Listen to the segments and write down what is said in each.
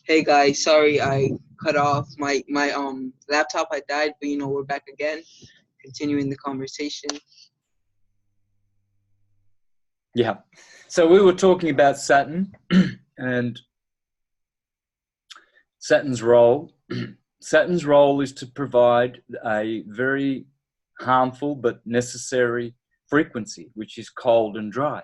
Hey guys, sorry I cut off my laptop had died, but we're back again, continuing the conversation. Yeah. So we were talking about Saturn and Saturn's role. Saturn's role is to provide a very harmful but necessary frequency, which is cold and dry.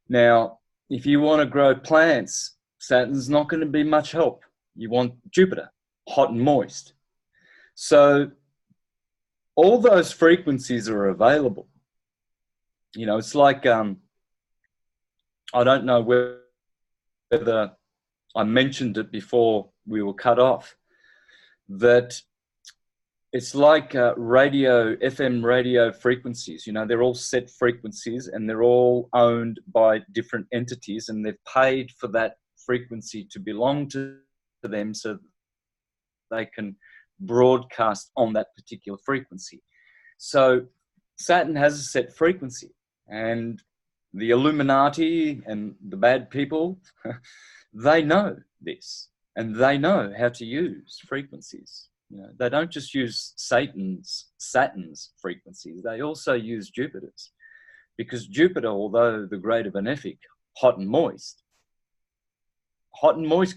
Now, if you want to grow plants, Saturn's not going to be much help. You want Jupiter, hot and moist. So all those frequencies are available. It's like, I don't know whether I mentioned it before we were cut off, that it's like FM radio frequencies. They're all set frequencies and they're all owned by different entities, and they've paid for that frequency to belong to them so they can broadcast on that particular frequency. So Saturn has a set frequency, and the Illuminati and the bad people, they know this, and they know how to use frequencies. They don't just use Saturn's frequencies, they also use Jupiter's. Because Jupiter, although the greater benefic, hot and moist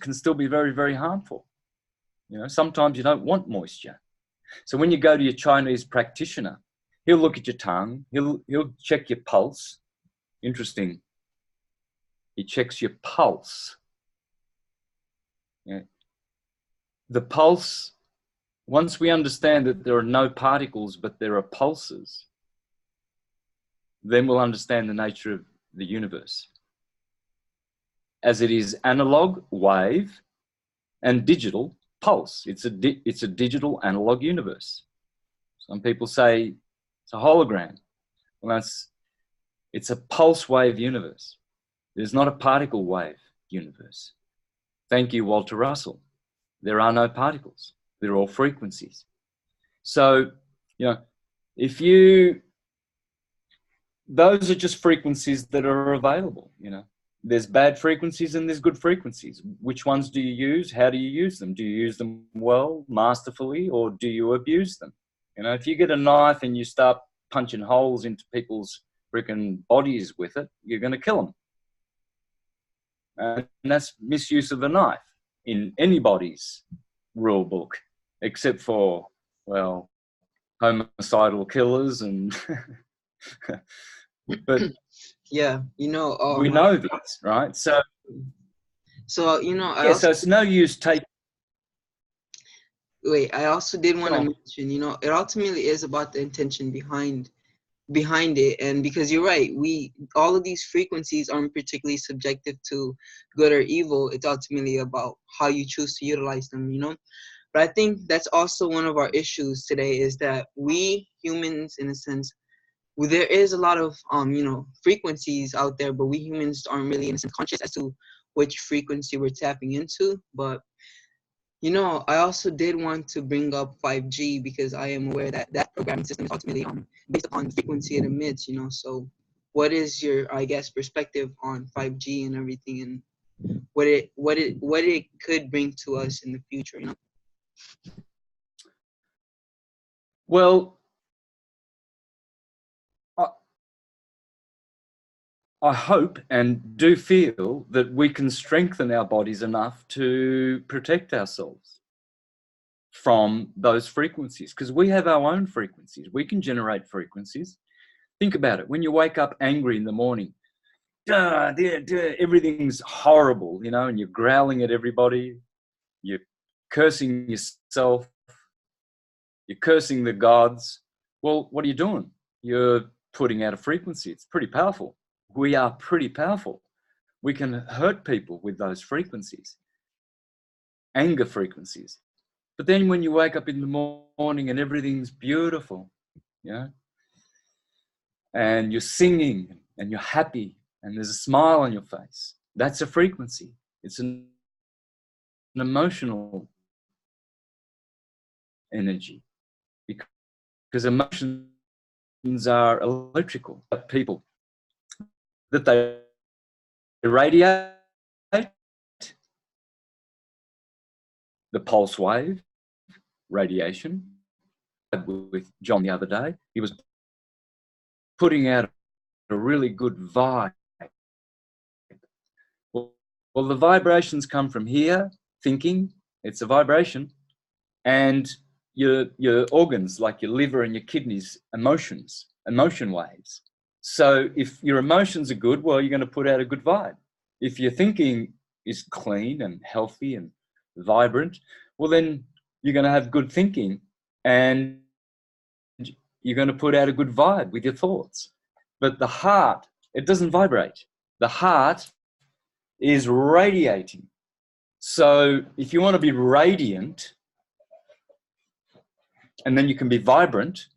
can still be very, very harmful. Sometimes you don't want moisture. So when you go to your Chinese practitioner, he'll look at your tongue, he'll check your pulse. Interesting. He checks your pulse. Yeah. The pulse, once we understand that there are no particles, but there are pulses, then we'll understand the nature of the universe. As it is analog, wave, and digital, pulse. It's a digital analog universe. Some people say it's a hologram. Well, it's a pulse wave universe. There's not a particle wave universe. Thank you, Walter Russell. There are no particles. They're all frequencies. So, those are just frequencies that are available. There's bad frequencies and there's good frequencies. Which ones do you use? How do you use them? Do you use them well, masterfully, or do you abuse them? If you get a knife and you start punching holes into people's freaking bodies with it, you're going to kill them. And that's misuse of a knife in anybody's rule book, except for, well, homicidal killers and... But Yeah, we know this, right? So I so it's no use taking... I also did want to mention, it ultimately is about the intention behind it. And because you're right, all of these frequencies aren't particularly subjective to good or evil. It's ultimately about how you choose to utilize them. But I think that's also one of our issues today, is that we humans, in a sense, there is a lot of frequencies out there, but we humans aren't really, in a sense, conscious as to which frequency we're tapping into. But I also did want to bring up 5G, because I am aware that that programming system is ultimately based upon the frequency it emits. So what is your, I guess, perspective on 5G and everything, and what it could bring to us in the future? Well, I hope and do feel that we can strengthen our bodies enough to protect ourselves from those frequencies, because we have our own frequencies. We can generate frequencies. Think about it. When you wake up angry in the morning, everything's horrible, and you're growling at everybody, you're cursing yourself, you're cursing the gods. Well, what are you doing? You're putting out a frequency. It's pretty powerful. We are pretty powerful. We can hurt people with those frequencies, anger frequencies. But then when you wake up in the morning and everything's beautiful, and you're singing and you're happy and there's a smile on your face, that's a frequency. It's an emotional energy, because emotions are electrical. People that they radiate the pulse wave, radiation. With John the other day, he was putting out a really good vibe. Well, the vibrations come from here, thinking, it's a vibration, and your organs, like your liver and your kidneys, emotions, emotion waves. So if your emotions are good, well, you're going to put out a good vibe. If your thinking is clean and healthy and vibrant, well, then you're going to have good thinking and you're going to put out a good vibe with your thoughts. But the heart, it doesn't vibrate. The heart is radiating. So if you want to be radiant, and then you can be vibrant,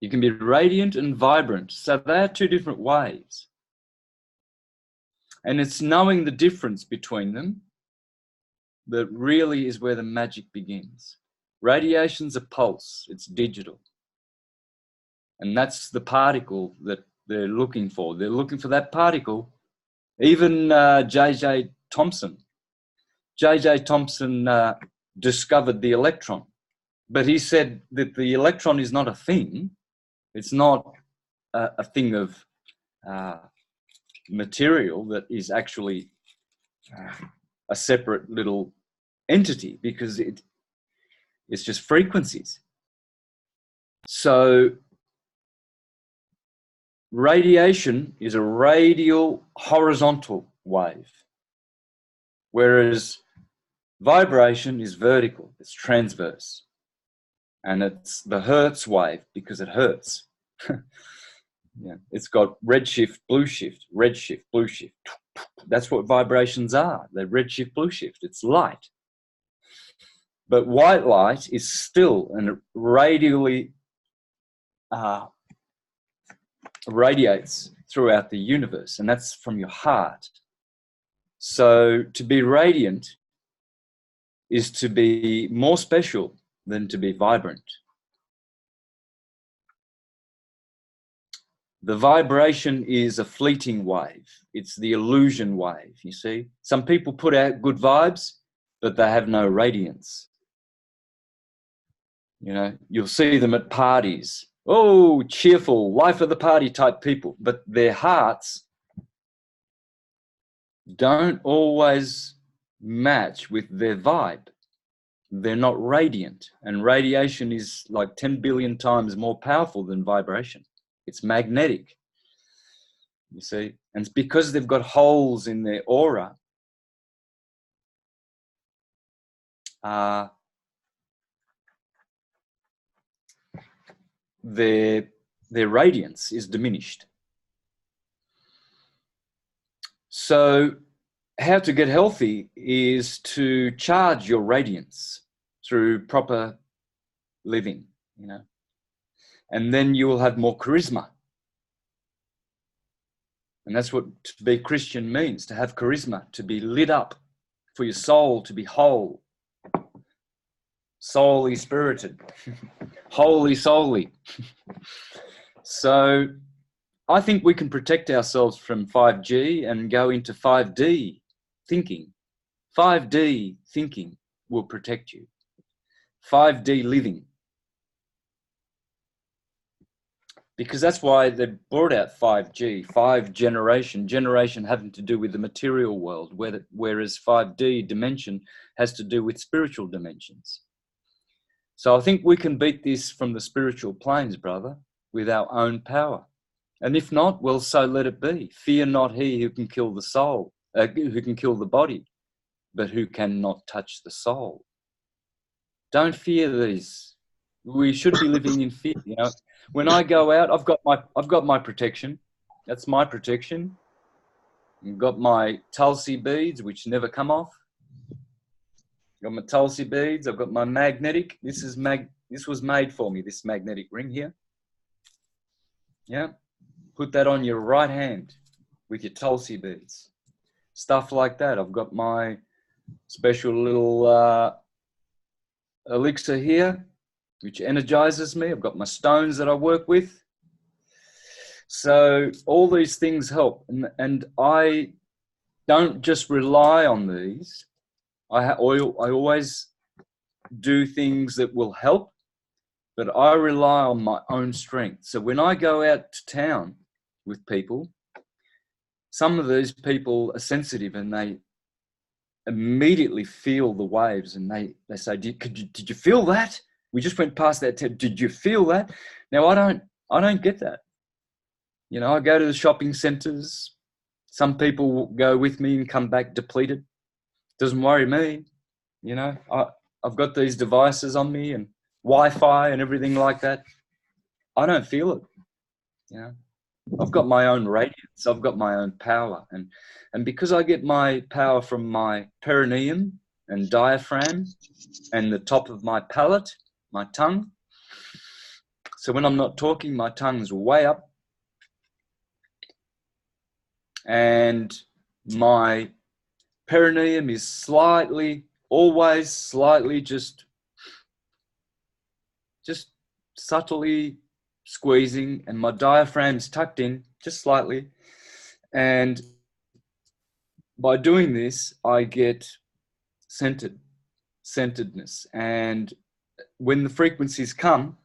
you can be radiant and vibrant. So they're two different ways. And it's knowing the difference between them that really is where the magic begins. Radiation's a pulse, it's digital. And that's the particle that they're looking for. They're looking for that particle. Even J.J. Thomson. J.J. Thomson discovered the electron. But he said that the electron is not a thing. It's not a thing of material that is actually a separate little entity, because it's just frequencies. So radiation is a radial horizontal wave, whereas vibration is vertical, it's transverse. And it's the Hertz wave because it hurts. Yeah, it's got red shift, blue shift, red shift, blue shift. That's what vibrations are. They're red shift, blue shift. It's light. But white light is still and radially radiates throughout the universe, and that's from your heart. So to be radiant is to be more special than to be vibrant. The vibration is a fleeting wave. It's the illusion wave, you see. Some people put out good vibes, but they have no radiance. You know, you'll see them at parties. Oh, cheerful, life of the party type people. But their hearts don't always match with their vibe. They're not radiant. And radiation is like 10 billion times more powerful than vibration. It's magnetic, you see. And it's because they've got holes in their aura. Their radiance is diminished. So how to get healthy is to charge your radiance through proper living, you know. And then you will have more charisma. And that's what to be Christian means, to have charisma, to be lit up, for your soul to be whole, soully spirited, holy soully. So I think we can protect ourselves from 5G and go into 5D thinking. 5D thinking will protect you. 5D living. Because that's why they brought out 5G, 5 generation having to do with the material world, whereas 5D dimension has to do with spiritual dimensions. So I think we can beat this from the spiritual planes, brother, with our own power. And if not, well, so let it be. Fear not he who can kill the soul, who can kill the body, but who cannot touch the soul. Don't fear these. We should be living in fear, you know. When I go out, I've got my protection. That's my protection. I've got my Tulsi beads, which never come off. I've got my Tulsi beads. I've got my magnetic. This was made for me, this magnetic ring here. Yeah. Put that on your right hand with your Tulsi beads. Stuff like that. I've got my special little elixir here, which energizes me. I've got my stones that I work with. So all these things help. And I don't just rely on these. I always do things that will help, but I rely on my own strength. So when I go out to town with people, some of these people are sensitive and they immediately feel the waves, and they say, did you feel that? We just went past that. Did you feel that? Now, I don't get that. You know, I go to the shopping centres. Some people will go with me and come back depleted. Doesn't worry me. You know, I've got these devices on me and Wi-Fi and everything like that. I don't feel it. You know, I've got my own radiance. I've got my own power. And because I get my power from my perineum and diaphragm and the top of my palate, my tongue. So when I'm not talking, my tongue's way up. And my perineum is always slightly, just subtly squeezing, and my diaphragm's tucked in just slightly. And by doing this, I get centeredness. And when the frequencies come,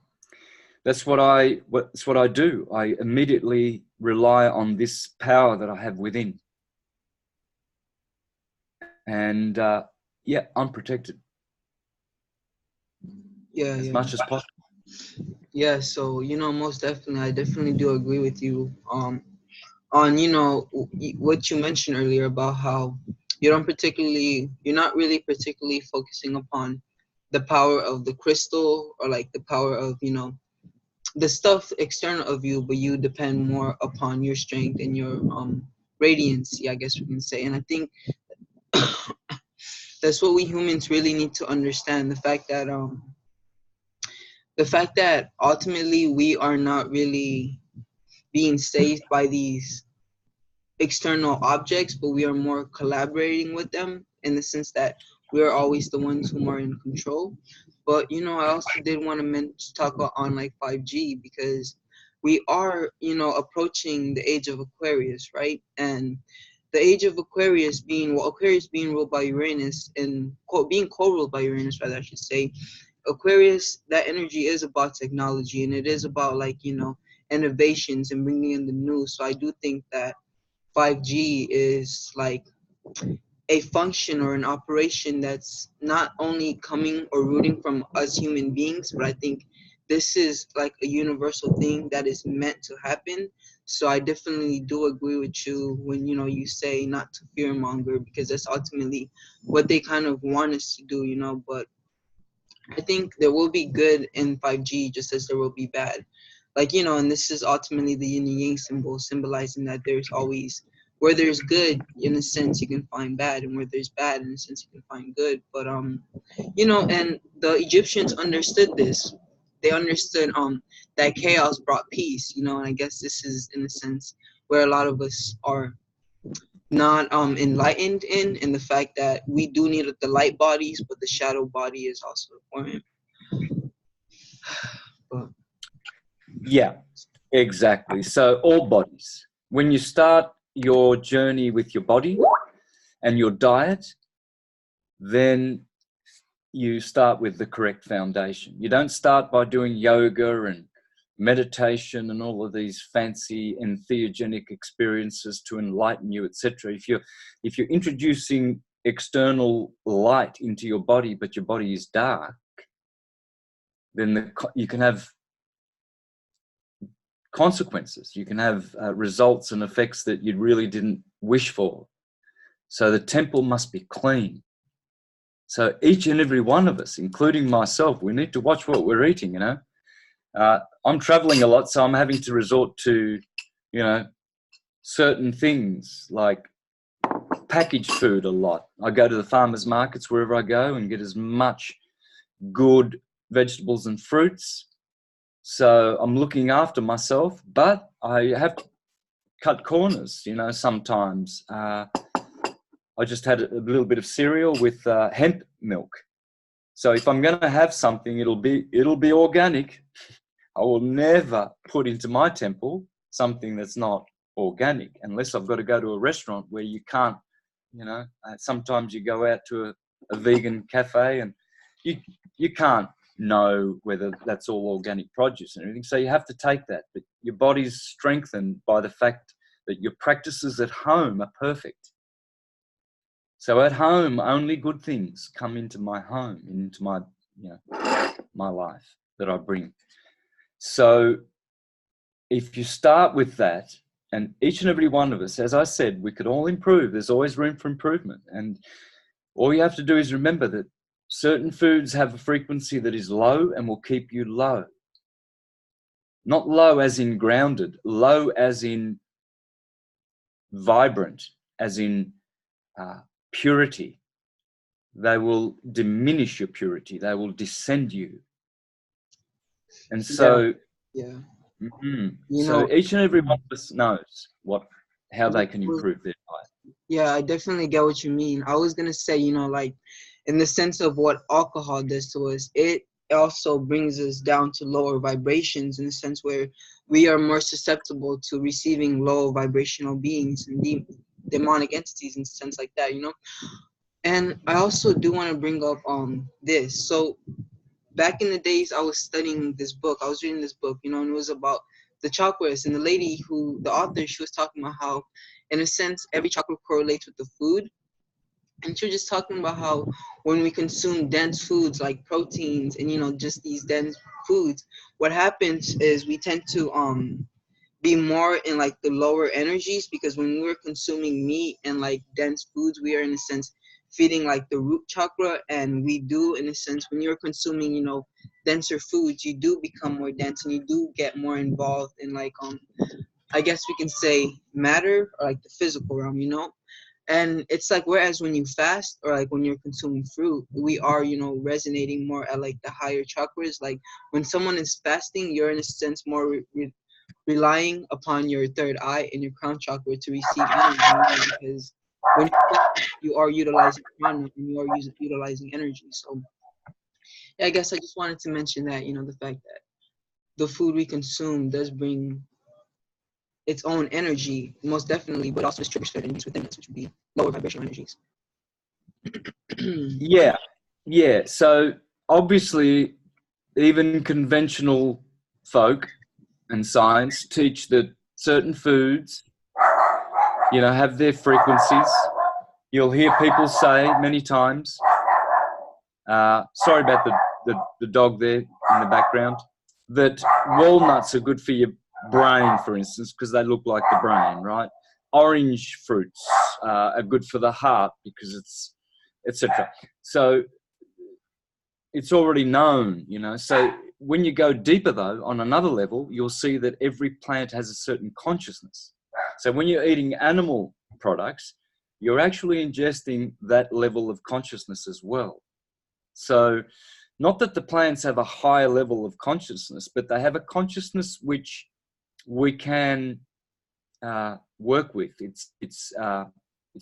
that's what I do. I immediately rely on this power that I have within. And I'm protected. As much as possible. Yeah, so most definitely, I definitely do agree with you on what you mentioned earlier about how you're not really particularly focusing upon the power of the crystal, or like the power of the stuff external of you, but you depend more upon your strength and your radiance, I guess we can say. And I think that's what we humans really need to understand, the fact that ultimately we are not really being saved by these external objects, but we are more collaborating with them, in the sense that we are always the ones who are in control. But I also did want to talk on like 5G, because we are approaching the age of Aquarius, right? And the age of Aquarius being ruled by Uranus, and being co-ruled by Uranus, rather I should say. Aquarius, that energy is about technology, and it is about innovations and bringing in the new. So I do think that 5G is like a function or an operation that's not only coming or rooting from us human beings, but I think this is like a universal thing that is meant to happen. So I definitely do agree with you when you say not to fearmonger, because that's ultimately what they kind of want us to do. But I think there will be good in 5G just as there will be bad. And this is ultimately the yin and yang symbol, symbolizing that there's always, where there's good, in a sense, you can find bad, and where there's bad, in a sense, you can find good. But and the Egyptians understood this. They understood that chaos brought peace, and I guess this is, in a sense, where a lot of us are not enlightened in the fact that we do need the light bodies, but the shadow body is also important. But yeah, exactly. So all bodies, when you start your journey with your body and your diet, then you start with the correct foundation. You don't start by doing yoga and meditation and all of these fancy entheogenic experiences to enlighten you, etc. If you're introducing external light into your body, but your body is dark, then you can have consequences. You can have results and effects that you really didn't wish for. So the temple must be clean. So each and every one of us, including myself, we need to watch what we're eating, I'm traveling a lot, so I'm having to resort to, certain things like packaged food a lot. I go to the farmers markets wherever I go and get as much good vegetables and fruits. So I'm looking after myself, but I have to cut corners, sometimes. I just had a little bit of cereal with hemp milk. So if I'm going to have something, it'll be organic. I will never put into my temple something that's not organic, unless I've got to go to a restaurant where you can't, sometimes you go out to a vegan cafe and you can't know whether that's all organic produce and everything. So you have to take that. But your body's strengthened by the fact that your practices at home are perfect. So at home, only good things come into my home, into my, my life that I bring. So if you start with that, and each and every one of us, as I said, we could all improve. There's always room for improvement. And all you have to do is remember that certain foods have a frequency that is low and will keep you low. Not low as in grounded, low as in vibrant, as in purity. They will diminish your purity. They will descend you. And so, so each and every one of us knows how they can improve their life. Yeah, I definitely get what you mean. I was gonna say, like, in the sense of what alcohol does to us, it also brings us down to lower vibrations, in the sense where we are more susceptible to receiving low vibrational beings and demonic entities and sense like that, And I also do want to bring up this. So back in the days, I was studying this book. I was reading this book, and it was about the chakras. And the author, she was talking about how, in a sense, every chakra correlates with the food. And she was just talking about how when we consume dense foods like proteins and, just these dense foods, what happens is we tend to be more in like the lower energies, because when we're consuming meat and like dense foods, we are in a sense feeding like the root chakra, and we do, in a sense, when you're consuming denser foods, you do become more dense and you do get more involved in like I guess we can say matter, or like the physical realm, and it's like, whereas when you fast or like when you're consuming fruit, we are resonating more at like the higher chakras. Like when someone is fasting, you're in a sense more relying upon your third eye and your crown chakra to receive energy, because when you are utilizing prana and you are utilizing energy. So yeah, I guess I just wanted to mention that, the fact that the food we consume does bring its own energy, most definitely, but also triggers certain energies within us, which would be lower vibrational energies. Yeah. So obviously, even conventional folk and science teach that certain foods, have their frequencies. You'll hear people say many times, sorry about the dog there in the background, that walnuts are good for your brain, for instance, because they look like the brain, right? Orange fruits are good for the heart because it's, etc. So it's already known, So when you go deeper, though, on another level, you'll see that every plant has a certain consciousness. So when you're eating animal products, you're actually ingesting that level of consciousness as well. So not that the plants have a higher level of consciousness, but they have a consciousness which we can work with. It's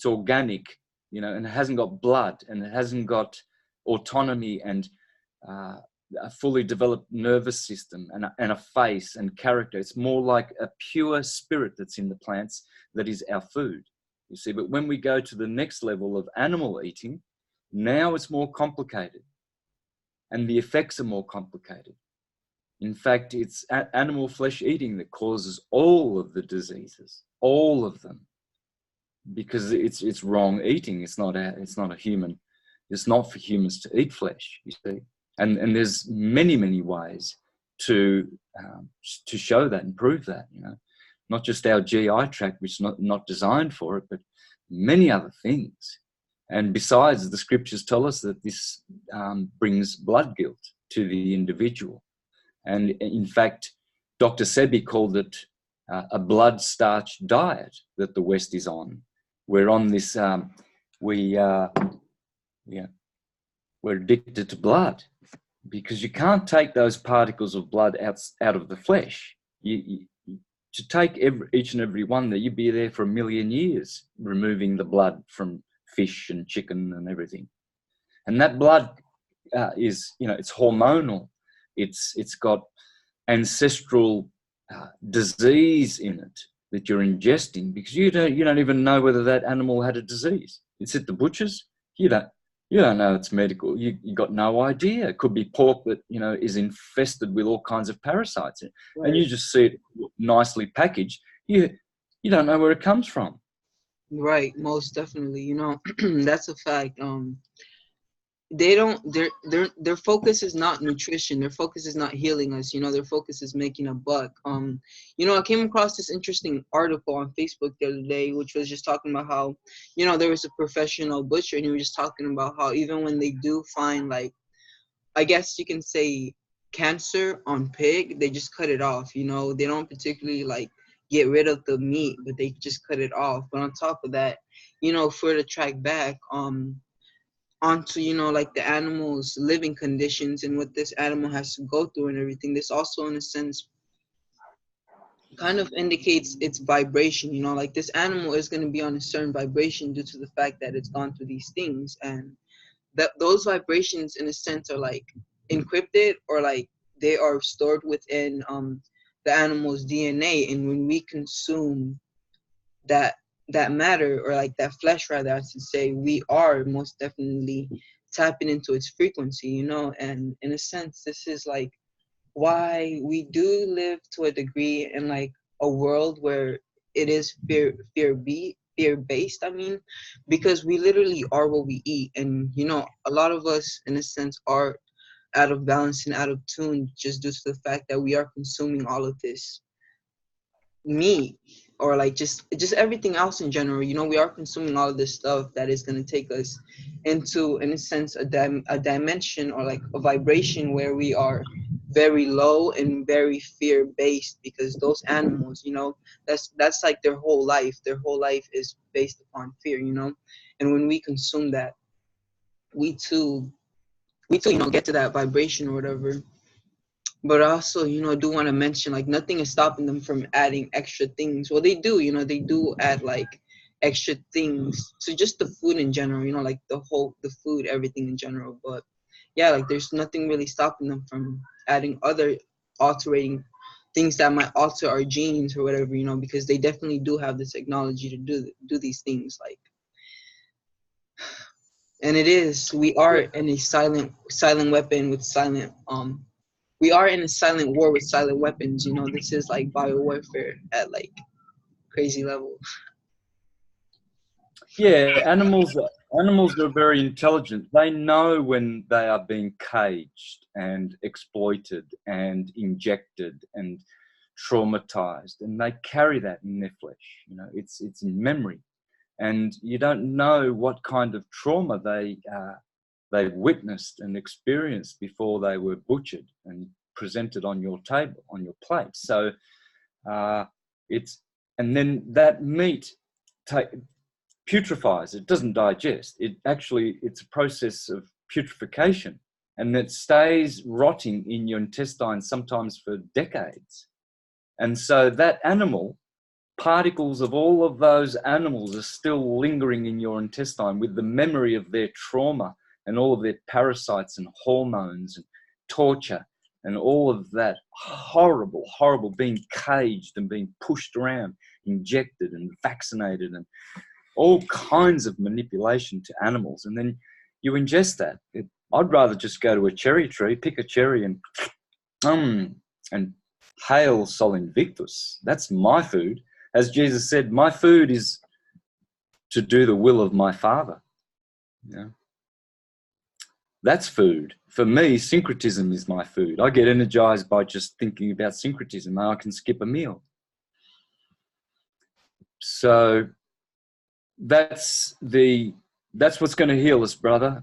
organic, and it hasn't got blood, and it hasn't got autonomy and a fully developed nervous system and a face and character. It's more like a pure spirit that's in the plants that is our food, you see. But when we go to the next level of animal eating, now it's more complicated and the effects are more complicated. In fact, it's animal flesh eating that causes all of the diseases, all of them, because it's wrong eating. It's not a human. It's not for humans to eat flesh, you see. And there's many ways to show that and prove that, not just our GI tract, which is not designed for it, but many other things. And besides, the scriptures tell us that this brings blood guilt to the individual. And in fact, Dr. Sebi called it a blood starch diet that the West is on. We're on this, we're addicted to blood, because you can't take those particles of blood out of the flesh. To take each and every one there, you'd be there for 1 million years removing the blood from fish and chicken and everything. And that blood is, it's hormonal. It's got ancestral disease in it that you're ingesting, because you don't even know whether that animal had a disease. It's at the butchers. You You don't know it's medical. You got no idea. It could be pork that, you know, is infested with all kinds of parasites. And you Right. just see it nicely packaged. You don't know where it comes from. Right, most definitely. You know, that's a fact. They don't their focus is not nutrition, their focus is not healing us, you know, their focus is making a buck. You know, I came across this interesting article on Facebook the other day, which was just talking about how, you know, there was a professional butcher, and he was just talking about how even when they do find, like, I guess you can say, cancer on pig, they just cut it off. You know, they don't particularly like get rid of the meat, but they just cut it off. But on top of that, you know, for the track back, onto, you know, like the animal's living conditions and what this animal has to go through and everything, this also in a sense kind of indicates its vibration. You know, like this animal is going to be on a certain vibration due to the fact that it's gone through these things, and that those vibrations in a sense are like encrypted, or like they are stored within the animal's DNA. And when we consume that matter, or like that flesh rather I should say, we are most definitely tapping into its frequency, you know. And in a sense, this is like why we do live to a degree in like a world where it is fear based, I mean, because we literally are what we eat. And you know, a lot of us in a sense are out of balance and out of tune just due to the fact that we are consuming all of this meat, or like just everything else in general. You know, we are consuming all of this stuff that is going to take us into, in a sense, a dimension, or like a vibration where we are very low and very fear based, because those animals, you know, that's like their whole life is based upon fear, you know. And when we consume that, we too you know, get to that vibration or whatever. But also, you know, I do want to mention, like, nothing is stopping them from adding extra things. Well, they do, you know, they do add like extra things to just the food in general, you know, like the food, everything in general. But yeah, like there's nothing really stopping them from adding other altering things that might alter our genes or whatever, you know, because they definitely do have the technology to do these things. Like, and it is, we are Yeah. in a silent weapon with silent we are in a silent war with silent weapons. You know, this is like bio warfare at like crazy level. Yeah, animals are very intelligent. They know when they are being caged and exploited and injected and traumatized, and they carry that in their flesh. You know, it's in memory, and you don't know what kind of trauma they witnessed and experienced before they were butchered and presented on your table, on your plate. So uh, it's and then that meat putrefies. It doesn't digest. It's a process of putrefaction, and it stays rotting in your intestines sometimes for decades. And so that animal, particles of all of those animals are still lingering in your intestine with the memory of their trauma and all of their parasites and hormones and torture and all of that horrible being caged and being pushed around, injected and vaccinated, and all kinds of manipulation to animals. And then you ingest that. I'd rather just go to a cherry tree, pick a cherry, and hail Sol Invictus. That's my food. As Jesus said, my food is to do the will of my Father. Yeah. That's food. For me, syncretism is my food. I get energized by just thinking about syncretism, and I can skip a meal. So that's what's going to heal us, brother.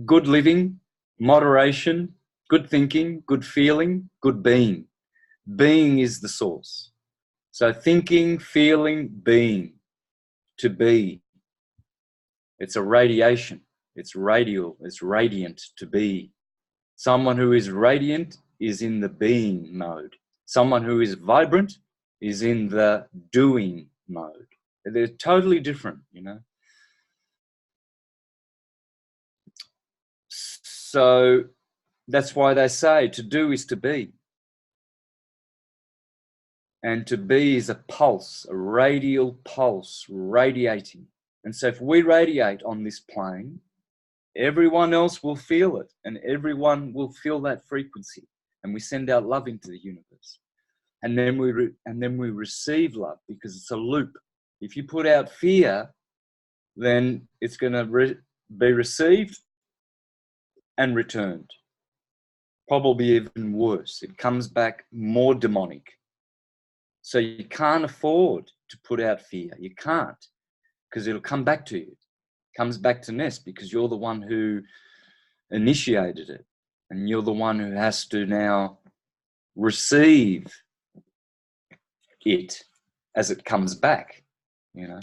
Good living, moderation, good thinking, good feeling, good being. Being is the source. So thinking, feeling, being, to be. It's a radiation. It's radial. It's radiant, to be. Someone who is radiant is in the being mode. Someone who is vibrant is in the doing mode. They're totally different, you know. So that's why they say to do is to be. And to be is a pulse, a radial pulse radiating. And so if we radiate on this plane, everyone else will feel it, and everyone will feel that frequency. And we send out love into the universe. And then we receive love, because it's a loop. If you put out fear, then it's going to be received and returned. Probably even worse. It comes back more demonic. So you can't afford to put out fear. You can't, because it'll come back to you. It comes back to nest, because you're the one who initiated it, and you're the one who has to now receive it as it comes back, you know,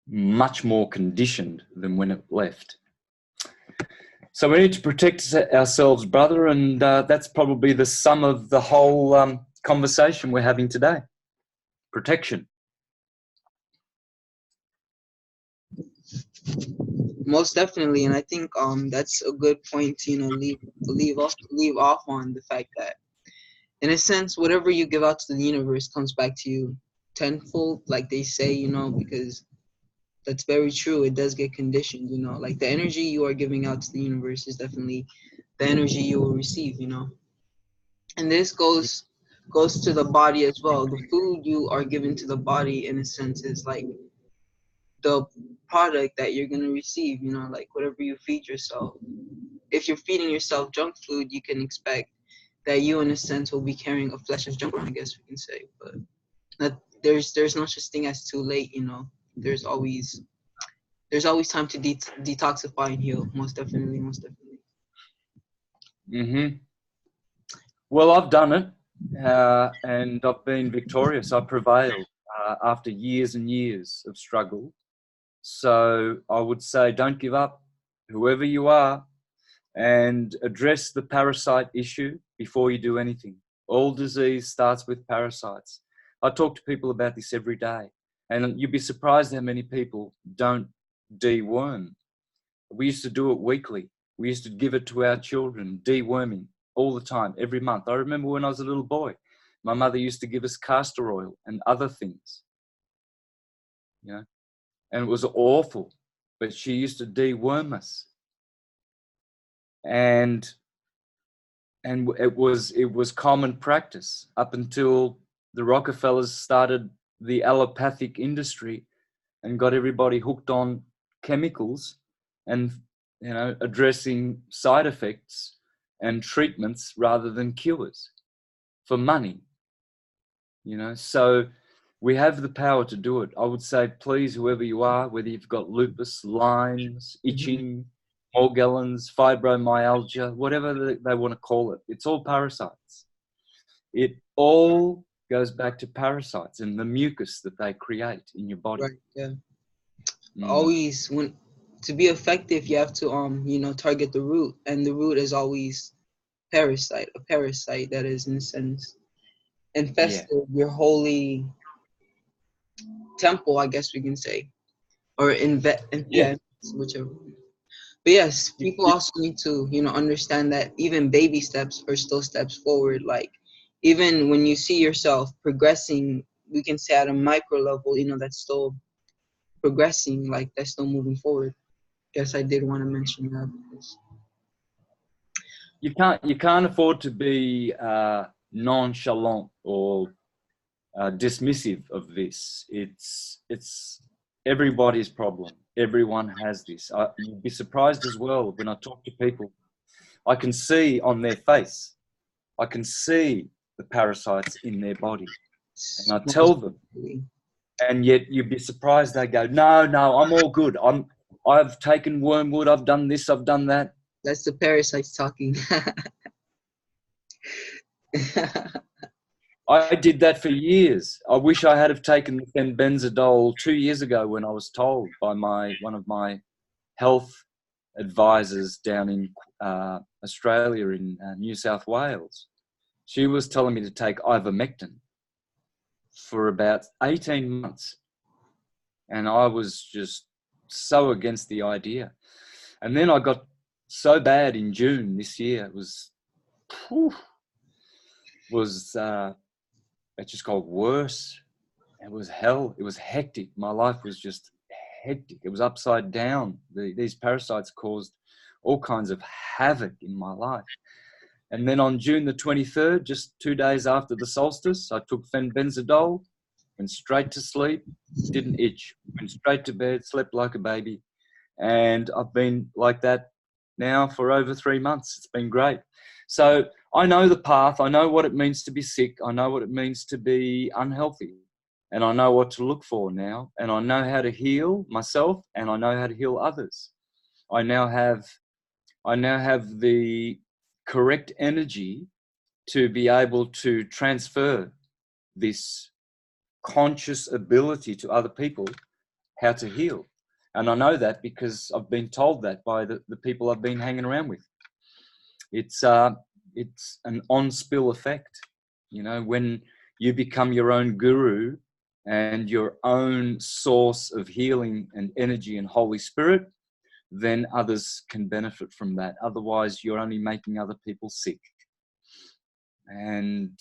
much more conditioned than when it left. So we need to protect ourselves, brother, and that's probably the sum of the whole conversation we're having today. Protection. Most definitely, and I think that's a good point to, you know, leave off on the fact that, in a sense, whatever you give out to the universe comes back to you tenfold, like they say, you know, because that's very true. It does get conditioned, you know, like the energy you are giving out to the universe is definitely the energy you will receive, you know. And this goes to the body as well. The food you are giving to the body, in a sense, is like the product that you're going to receive, you know, like whatever you feed yourself. If you're feeding yourself junk food, you can expect that you, in a sense, will be carrying a flesh of junk, I guess we can say. But that there's no such thing as too late, you know. There's always time to detoxify and heal. Most definitely, most definitely. Mm-hmm. Well, I've done it, and I've been victorious. I prevailed after years and years of struggle. So I would say, don't give up, whoever you are, and address the parasite issue before you do anything. All disease starts with parasites. I talk to people about this every day, and you'd be surprised how many people don't deworm. We used to do it weekly. We used to give it to our children, deworming, all the time, every month. I remember when I was a little boy, my mother used to give us castor oil and other things, you know, and it was awful, but she used to deworm us. And it was common practice up until the Rockefellers started the allopathic industry and got everybody hooked on chemicals and, you know, addressing side effects and treatments rather than cures for money, you know. So we have the power to do it. I would say, please, whoever you are, whether you've got lupus, Lyme's, itching, Morgellons, fibromyalgia, whatever they want to call it, it's all parasites. It all goes back to parasites and the mucus that they create in your body. Right. Yeah. Always, when to be effective, you have to you know, target the root, and the root is always a parasite that is, in a sense, infested your holy temple, I guess we can say, or whichever. But yes, people also need to, you know, understand that even baby steps are still steps forward. Like, even when you see yourself progressing, we can say at a micro level, you know, that's still progressing, like that's still moving forward. Guess I did want to mention that because you can't afford to be nonchalant or dismissive of this. It's everybody's problem. Everyone has this. You'd be surprised as well when I talk to people. I can see on their face, I can see the parasites in their body, and I tell them, and yet you'd be surprised they go, no, I'm all good. I've taken wormwood. I've done this. I've done that. That's the parasites talking. I did that for years. I wish I had have taken the fenbenzidol 2 years ago when I was told by one of my health advisors down in Australia, in New South Wales. She was telling me to take ivermectin for about 18 months. And I was just so against the idea. And then I got so bad in June this year. It was it just got worse. It was hell. It was hectic. My life was just hectic. It was upside down. These parasites caused all kinds of havoc in my life. And then on June the 23rd, just 2 days after the solstice, I took fenbenzidole, went straight to sleep, didn't itch, went straight to bed, slept like a baby. And I've been like that now for over 3 months. It's been great. So I know the path. I know what it means to be sick. I know what it means to be unhealthy. And I know what to look for now. And I know how to heal myself, and I know how to heal others. I now have the correct energy to be able to transfer this conscious ability to other people how to heal. And I know that because I've been told that by the people I've been hanging around with. It's an on-spill effect. You know, when you become your own guru and your own source of healing and energy and Holy Spirit, then others can benefit from that. Otherwise, you're only making other people sick. And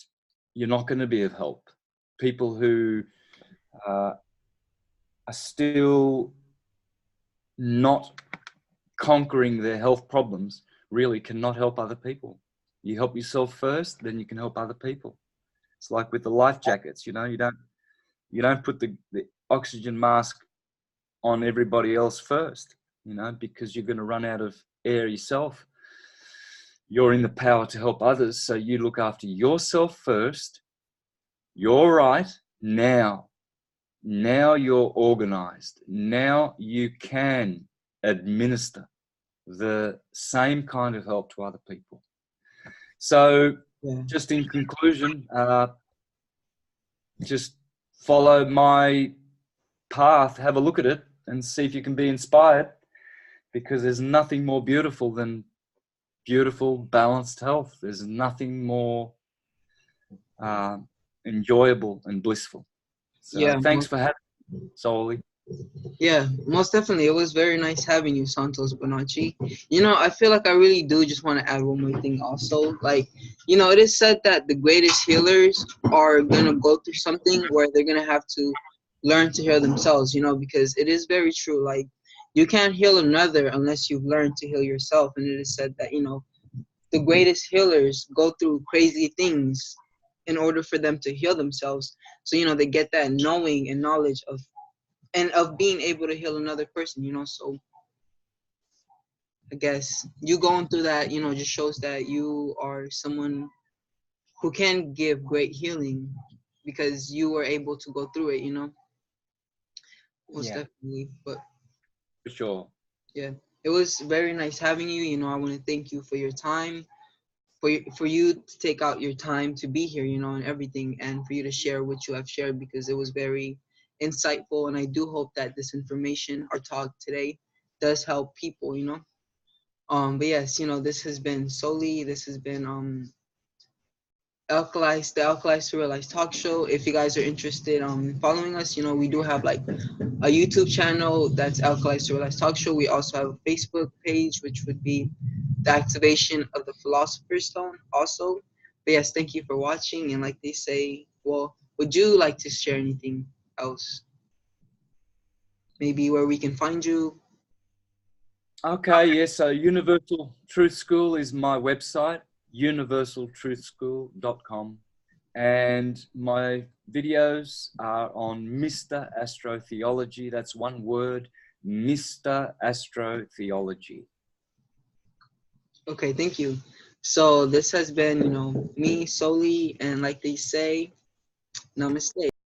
you're not going to be of help. People who are still not conquering their health problems really cannot help other people. You help yourself first, then you can help other people. It's like with the life jackets, you know, you don't put the oxygen mask on everybody else first, you know, because you're going to run out of air yourself. You're in the power to help others, so you look after yourself first. You're right. Now you're organized. Now you can administer the same kind of help to other people. So just in conclusion, just follow my path, have a look at it, and see if you can be inspired, because there's nothing more beautiful than beautiful, balanced health. There's nothing more enjoyable and blissful. So thanks for having me, Soli. Yeah, most definitely. It was very nice having you, Santos Bonacci. You know, I feel like I really do just want to add one more thing also. Like, you know, it is said that the greatest healers are going to go through something where they're going to have to learn to heal themselves, you know, because it is very true. Like, you can't heal another unless you've learned to heal yourself. And it is said that, you know, the greatest healers go through crazy things in order for them to heal themselves. So, you know, they get that knowing and knowledge of being able to heal another person, you know. So I guess you going through that, you know, just shows that you are someone who can give great healing because you were able to go through it, you know. Most definitely. But for sure. Yeah, it was very nice having you. You know, I want to thank you for your time, for you to take out your time to be here, you know, and everything, and for you to share what you have shared, because it was very insightful. And I do hope that this information, our talk today, does help people, you know. But yes, you know, this has been Soli. This has been the Alkalized to Realized talk show. If you guys are interested in following us, you know, we do have like a YouTube channel that's Alkalized to Realized talk show. We also have a Facebook page, which would be the Activation of the Philosopher's Stone also. But yes, thank you for watching. And like they say, well, would you like to share anything else? Maybe where we can find you? Okay, yes. So Universal Truth School is my website, universaltruthschool.com. And my videos are on Mr. Astrotheology. That's one word, Mr. Astrotheology. Okay, thank you. So this has been, you know, me, Soli, and like they say, namaste.